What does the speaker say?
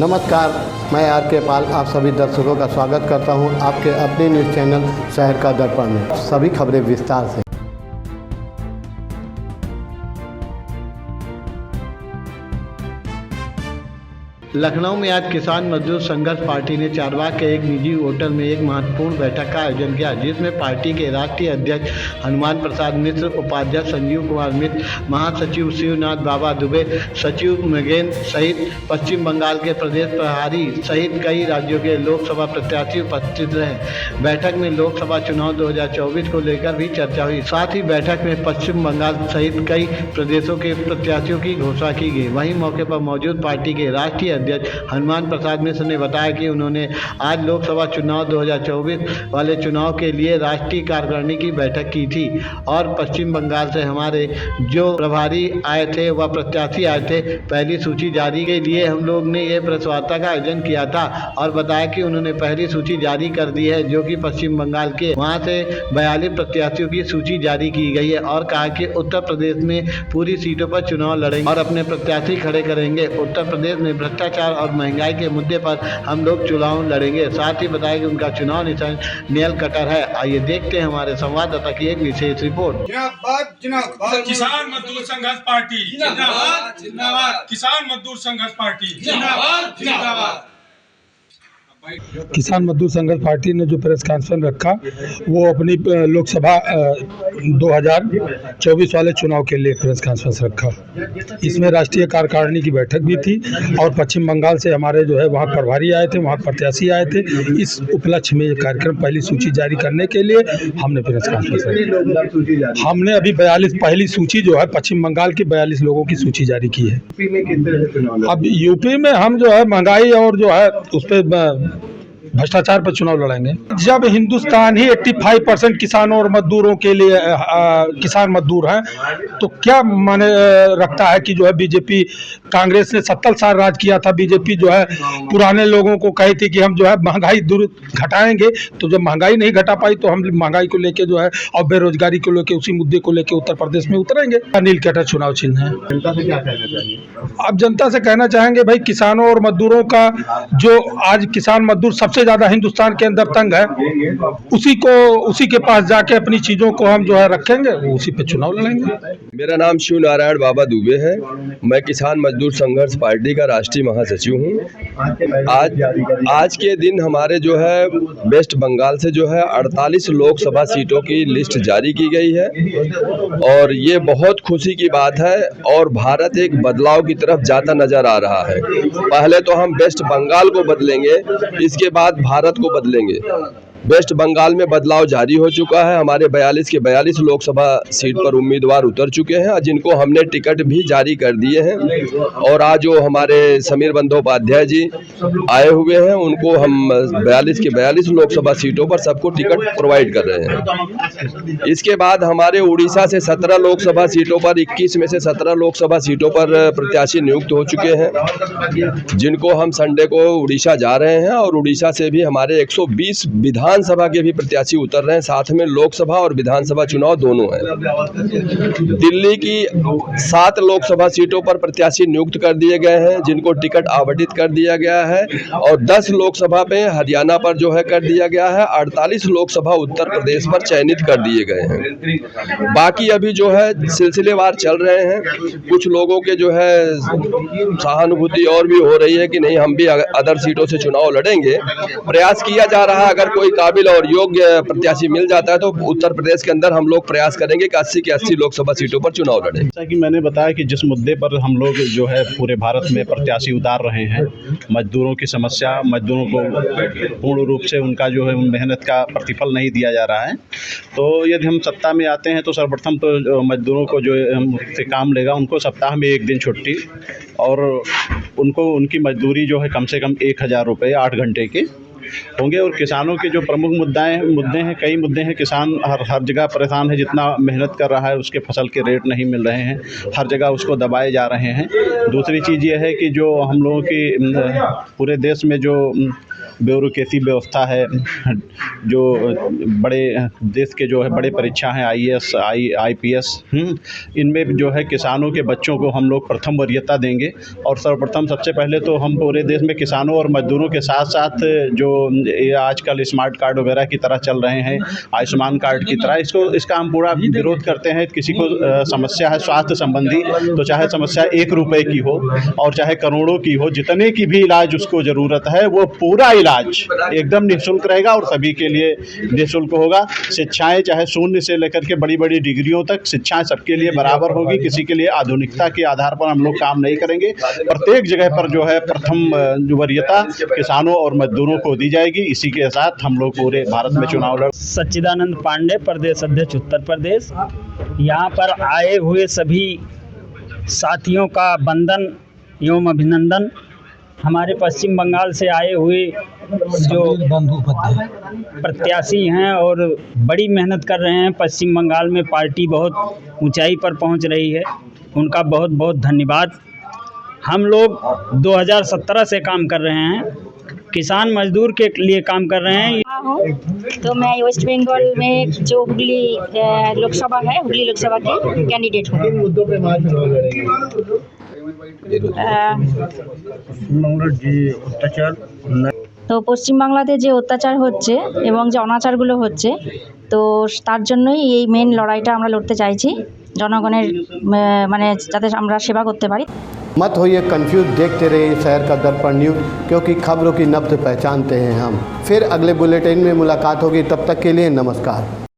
नमस्कार, मैं आर के पाल आप सभी दर्शकों का स्वागत करता हूं आपके अपने न्यूज़ चैनल शहर का दर्पण में। सभी खबरें विस्तार से। लखनऊ में आज किसान मजदूर संघर्ष पार्टी ने चारबाग के एक निजी होटल में एक महत्वपूर्ण बैठक का आयोजन किया, जिसमें पार्टी के राष्ट्रीय अध्यक्ष हनुमान प्रसाद मिश्र, उपाध्यक्ष संजीव कुमार मिश्र, महासचिव शिवनाथ बाबा दुबे, सचिव मगेन सहित पश्चिम बंगाल के प्रदेश प्रभारी सहित कई राज्यों के लोकसभा प्रत्याशी उपस्थित रहे। बैठक में लोकसभा चुनाव 2024 को लेकर भी चर्चा हुई। साथ ही बैठक में पश्चिम बंगाल सहित कई प्रदेशों के प्रत्याशियों की घोषणा की गई। वहीं मौके पर मौजूद पार्टी के राष्ट्रीय अध्यक्ष हनुमान प्रसाद मिश्र ने बताया कि उन्होंने आज लोकसभा चुनाव 2024 वाले चुनाव के लिए राष्ट्रीय कार्यकारिणी की बैठक की थी और पश्चिम बंगाल से हमारे जो प्रभारी आए थे व प्रत्याशी आए थे, पहली सूची जारी के लिए हम लोग ने ये प्रेस वार्ता का आयोजन किया था और बताया कि उन्होंने पहली सूची जारी कर दी है, जो कि पश्चिम बंगाल के वहाँ से 42 प्रत्याशियों की सूची जारी की गई है और कहा कि उत्तर प्रदेश में पूरी सीटों पर चुनाव लड़ेंगे और अपने प्रत्याशी खड़े करेंगे। उत्तर प्रदेश में भ्रष्टाचार और महंगाई के मुद्दे पर हम लोग चुनाव लड़ेंगे। साथ ही बताया कि उनका चुनाव निशान नेल कटर है। आइए देखते हैं हमारे संवाददाता की एक विशेष रिपोर्ट। जिंदाबाद किसान मजदूर संघर्ष पार्टी, जिंदाबाद जिंदाबाद किसान मजदूर संघर्ष पार्टी, जिंदाबाद जिंदाबाद। किसान मजदूर संघर्ष पार्टी ने जो प्रेस कॉन्फ्रेंस रखा वो अपनी लोकसभा 2024 वाले चुनाव के लिए प्रेस कॉन्फ्रेंस रखा। इसमें राष्ट्रीय कार्यकारिणी की बैठक भी थी और पश्चिम बंगाल से हमारे जो है वहाँ प्रभारी आए थे, वहाँ प्रत्याशी आए थे। इस उपलक्ष्य में ये कार्यक्रम पहली सूची जारी करने के लिए हमने प्रेस कॉन्फ्रेंस रखा। हमने अभी 42 पहली सूची जो है पश्चिम बंगाल की 42 लोगों की सूची जारी की है। अब यूपी में हम जो है महंगाई और जो है उस पर भ्रष्टाचार पर चुनाव लड़ेंगे। जब हिंदुस्तान ही 85% किसानों और मजदूरों के लिए किसान मजदूर हैं, तो क्या माने रखता है कि जो है बीजेपी कांग्रेस ने 70 साल राज किया था। बीजेपी जो है पुराने लोगों को कही थी कि हम जो है महंगाई दूर घटाएंगे, तो जब महंगाई नहीं घटा पाई तो हम महंगाई को लेके जो है और बेरोजगारी को लेके उसी मुद्दे को लेके उत्तर प्रदेश में उतरेंगे। नील कटर चुनाव चिन्ह है। जनता से क्या कहना चाहिए? अब जनता से कहना चाहेंगे भाई, किसानों और मजदूरों का जो आज किसान मजदूर सबसे ज्यादा हिंदुस्तान के अंदर तंग है, उसी के पास जाके अपनी चीजों को हम जो है रखेंगे, उसी पे चुनाव लड़ेंगे। मेरा नाम शिवनारायण बाबा दुबे है। मैं किसान मजदूर संघर्ष पार्टी का राष्ट्रीय महासचिव हूँ। आज के दिन हमारे जो है वेस्ट बंगाल से जो है 48 लोकसभा सीटों की लिस्ट जारी की गई है और ये बहुत खुशी की बात है और भारत एक बदलाव की तरफ जाता नजर आ रहा है। पहले तो हम वेस्ट बंगाल को बदलेंगे, इसके बाद भारत को बदलेंगे। वेस्ट बंगाल में बदलाव जारी हो चुका है। हमारे 42 के 42 लोकसभा सीट पर उम्मीदवार उतर चुके हैं, जिनको हमने टिकट भी जारी कर दिए हैं और आज जो हमारे समीर बंदोपाध्याय जी आए हुए हैं, उनको हम 42 के 42 लोकसभा सीटों पर सबको टिकट प्रोवाइड कर रहे हैं। इसके बाद हमारे उड़ीसा से 17 लोकसभा सीटों पर 21 में से 17 लोकसभा सीटों पर प्रत्याशी नियुक्त हो चुके हैं, जिनको हम संडे को उड़ीसा जा रहे हैं और उड़ीसा से भी हमारे 120 विधानसभा के भी प्रत्याशी उतर रहे हैं। साथ में लोकसभा और विधानसभा चुनाव दोनों हैं। दिल्ली की 7 लोकसभा सीटों पर प्रत्याशी नियुक्त कर दिए गए हैं, जिनको टिकट आवंटित कर दिया गया है और 10 लोकसभा पे हरियाणा पर जो है कर दिया गया है। 48 लोकसभा उत्तर प्रदेश पर चयनित कर दिए गए हैं। बाकी अभी जो है सिलसिलेवार चल रहे हैं। कुछ लोगों के जो है सहानुभूति और भी हो रही है कि नहीं, हम भी अदर सीटों से चुनाव लड़ेंगे। प्रयास किया जा रहा है, अगर कोई काबिल और योग्य प्रत्याशी मिल जाता है तो उत्तर प्रदेश के अंदर हम लोग प्रयास करेंगे कि 80 के 80 लोकसभा सीटों पर चुनाव लड़ें। जैसा कि मैंने बताया कि जिस मुद्दे पर हम लोग जो है पूरे भारत में प्रत्याशी उतार रहे हैं, मजदूरों की समस्या, मजदूरों को पूर्ण रूप से उनका जो है मेहनत का प्रतिफल नहीं दिया जा रहा है। तो यदि हम सत्ता में आते हैं तो सर्वप्रथम तो मजदूरों को जो हमसे काम लेगा उनको सप्ताह में 1 दिन छुट्टी और उनको उनकी मजदूरी जो है कम से कम 1000 रुपये 8 घंटे के होंगे। और किसानों के जो प्रमुख मुद्दे हैं, कई मुद्दे हैं। किसान हर जगह परेशान है, जितना मेहनत कर रहा है उसके फसल के रेट नहीं मिल रहे हैं, हर जगह उसको दबाए जा रहे हैं। दूसरी चीज़ ये है कि जो हम लोगों की पूरे देश में जो ब्यूरोक्रेसी व्यवस्था है, जो बड़े देश के जो है बड़े परीक्षा हैं IAS IPS, इनमें जो है किसानों के बच्चों को हम लोग प्रथम वरीयता देंगे। और सर्वप्रथम सबसे पहले तो हम पूरे देश में किसानों और मजदूरों के साथ साथ जो ये आजकल स्मार्ट कार्ड वगैरह की तरह चल रहे हैं, आयुष्मान कार्ड की तरह, इसका हम पूरा विरोध करते हैं। किसी को समस्या है स्वास्थ्य संबंधी, तो चाहे समस्या 1 रुपए की हो और चाहे करोड़ों की हो, जितने की भी इलाज उसको ज़रूरत है, वो पूरा इलाज एकदम निःशुल्क रहेगा और सभी के लिए निःशुल्क होगा। शिक्षाएं चाहे शून्य से लेकर के बड़ी बड़ी डिग्रियों तक शिक्षाएं सबके लिए बराबर होगी। किसी के लिए आधुनिकता के आधार पर हम लोग काम नहीं करेंगे। प्रत्येक जगह पर जो है प्रथम वरीयता किसानों और मजदूरों को दी जाएगी। इसी के साथ हम लोग पूरे भारत में चुनाव लड़। सच्चिदानंद पांडे, प्रदेश अध्यक्ष उत्तर प्रदेश। यहाँ पर आए हुए सभी साथियों का वंदन एवं अभिनंदन। हमारे पश्चिम बंगाल से आए हुए जो प्रत्याशी हैं और बड़ी मेहनत कर रहे हैं, पश्चिम बंगाल में पार्टी बहुत ऊंचाई पर पहुंच रही है, उनका बहुत बहुत धन्यवाद। हम लोग 2017 से काम कर रहे हैं, किसान मजदूर के लिए काम कर रहे हैं। तो मैं वेस्ट बंगाल में जो हुगली लोकसभा है, हुगली लोकसभा की कैंडिडेट हूँ। मुद्दों पे मार चुनाव लड़ेंगे। তো পশ্চিমবাংলাতে যে অত্যাচার হচ্ছে এবং যে অনাচারগুলো হচ্ছে, তো তার জন্যই এই মেন লড়াইটা আমরা লড়তে চাইছি, জনগণের মানে যাতে আমরা সেবা করতে পারি। मत होइए कंफ्यूज, देखते रहिए शहर का दर्पण न्यूज़, क्योंकि खबरों की नब्ज पहचानते हैं हम। फिर अगले बुलेटिन में मुलाकात होगी, तब तक के लिए नमस्कार।